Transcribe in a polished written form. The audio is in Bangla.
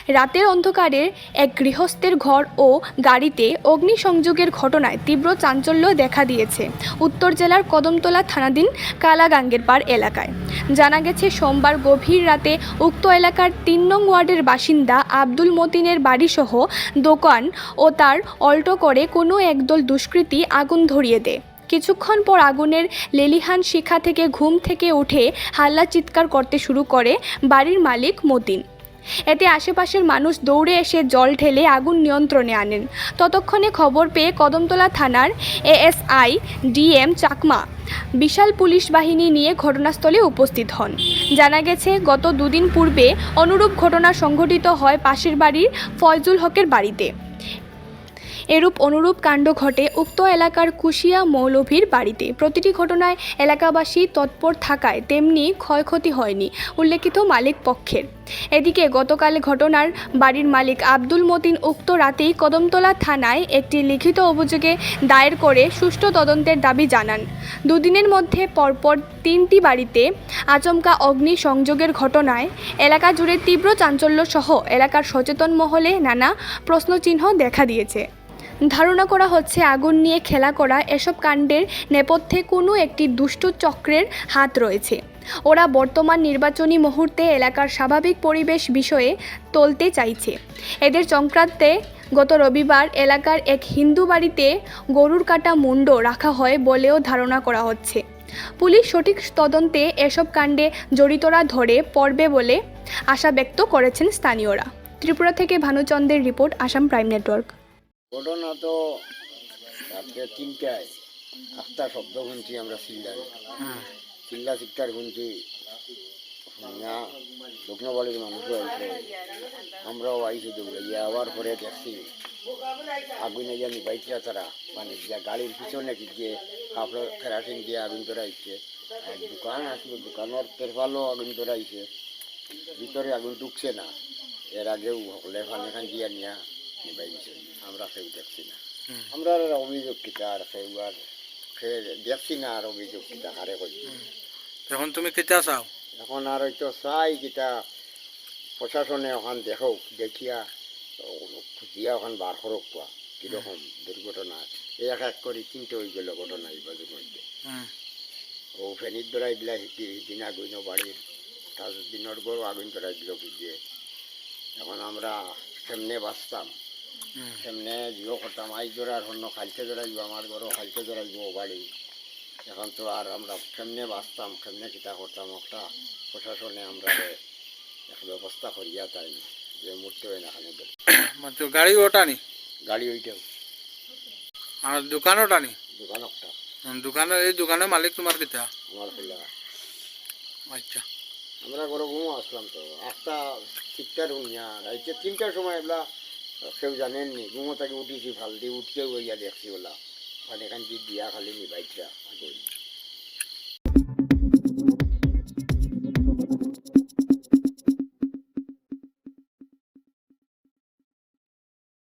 রাতের অন্ধকারে এক গৃহস্থের ঘর ও গাড়িতে অগ্নিসংযোগের ঘটনায় তীব্র চাঞ্চল্য দেখা দিয়েছে উত্তর জেলার কদমতলা থানাধীন কালাগাঙ্গের পাড় এলাকায়। জানা গেছে, সোমবার গভীর রাতে উক্ত এলাকার ৩ নং ওয়ার্ডের বাসিন্দা আব্দুল মতিনের বাড়িসহ দোকান ও তার অল্টো করে কোনো একদল দুষ্কৃতী আগুন ধরিয়ে দেয়। কিছুক্ষণ পর আগুনের লেলিহান শিখা থেকে ঘুম থেকে উঠে হাল্লা চিৎকার করতে শুরু করে বাড়ির মালিক মতিন। এতে আশেপাশের মানুষ দৌড়ে এসে জল ঢেলে আগুন নিয়ন্ত্রণে আনেন। ততক্ষণে খবর পেয়ে কদমতলা থানার এএসআই ডিএম চাকমা বিশাল পুলিশ বাহিনী নিয়ে ঘটনাস্থলে উপস্থিত হন। জানা গেছে, গত দুদিন পূর্বে অনুরূপ ঘটনা সংঘটিত হয় পাশের বাড়ির ফয়জুল হকের বাড়িতে। অনুরূপ কাণ্ড ঘটে উক্ত এলাকার কুশিয়া মৌলভীর বাড়িতে। প্রতিটি ঘটনায় এলাকাবাসী তৎপর থাকায় তেমনি ক্ষয়ক্ষতি হয়নি উল্লেখিত মালিক পক্ষের। এদিকে গতকাল ঘটনার বাড়ির মালিক আব্দুল মতিন উক্ত রাতেই কদমতলা থানায় একটি লিখিত অভিযোগে দায়ের করে সুষ্ঠু তদন্তের দাবি জানান। দুদিনের মধ্যে পরপর 3টি বাড়িতে আচমকা অগ্নি সংযোগের ঘটনায় এলাকা জুড়ে তীব্র চাঞ্চল্য সহ এলাকার সচেতন মহলে নানা প্রশ্নচিহ্ন দেখা দিয়েছে। ধারণা করা হচ্ছে, আগুন নিয়ে খেলা করা এসব কাণ্ডের নেপথ্যে কোনো একটি দুষ্ট চক্রের হাত রয়েছে। ওরা বর্তমান নির্বাচনী মুহূর্তে এলাকার স্বাভাবিক পরিবেশ বিষয়ে তুলতে চাইছে। এদের চক্রান্তে গত রবিবার এলাকার এক হিন্দু বাড়িতে গরুর কাটা মুণ্ড রাখা হয় বলেও ধারণা করা হচ্ছে। পুলিশ সঠিক তদন্তে এসব কাণ্ডে জড়িতরা ধরে পড়বে বলে আশা ব্যক্ত করেছেন স্থানীয়রা। ত্রিপুরা থেকে ভানুচন্দ্রের রিপোর্ট, আসাম প্রাইম নেটওয়ার্ক। ঘটনা তো রাত্রে 3টায় একটা শব্দ শুনছি আমরা চিল্লা চিৎকার শুনছি। দক্ষিণ বাড়ির মানুষও আইছে, আমরাও আইছি দৌড়াইয়া। আবার পরে দেখছি আগুনে জানি বাইকরা তারা মানে গাড়ির পিছনে গিয়ে কাপড় কেরাসিন দিয়ে আগুন ধরাইছে। আর দোকান আসলো, দোকানের তেরপালও আগুন ধরাইছে, ভিতরে আগুন ঢুকছে না। এর আগেও লেফান এখান দিয়ে নিয়ে নিবাইছে, আমরা কেউ দেখছি না। আমরা অভিযোগ কিতা আর কেউ আর দেখছি না, আর অভিযোগ কিতা হারে করছি। এখন তুমি কিতা চাও? এখন আর হয়তো চাই কিতা প্রশাসনে ওখান দেখো, দেখিয়া খুঁজিয়া ওখান বার করক পোৱা কিরকম দুর্ঘটনা। এক এক করে 3টে হয়ে গেল ঘটনা এই বাজুর মধ্যে। ও ফেনির দ্বারাই দিলা সিদিন আগুন বাড়ির, তার দিনের গরু আগুন ধরাই দিল ভিজিয়ে। এখন আমরা কেমনে বাঁচতাম, কেমনে জিও করতাম। আই ধরার অন্য খালকে ধরাইব, আমার ঘরও খালকে ধরাইব বাড়ি। এখন তো আর আমরা কেমনে বাঁচতাম, কেমনে কিতা করতাম, একটা প্রশাসনে আমরা একটা ব্যবস্থা করিয়া তাই যে মুহূর্তে হয় না খালি গাড়ি ওটানি গাড়ি ওইটাও আর দোকান ওটানি দোকান একটা দোকানের এই দোকানের মালিক তোমার কিতা? আমার খোলা। আচ্ছা, আমরা ঘরে ঘুমো আসলাম তো একটা 6টার শুনিয়া রাইতে 3টার সময় এগুলা কেউ জানেননি। ঘুমো তাকে উঠিছি, ভাল দিয়ে উঠিয়ে হইয়া দেখছি ওলা মানে এখান দিয়া খালি নিবাইছিলা আগুন।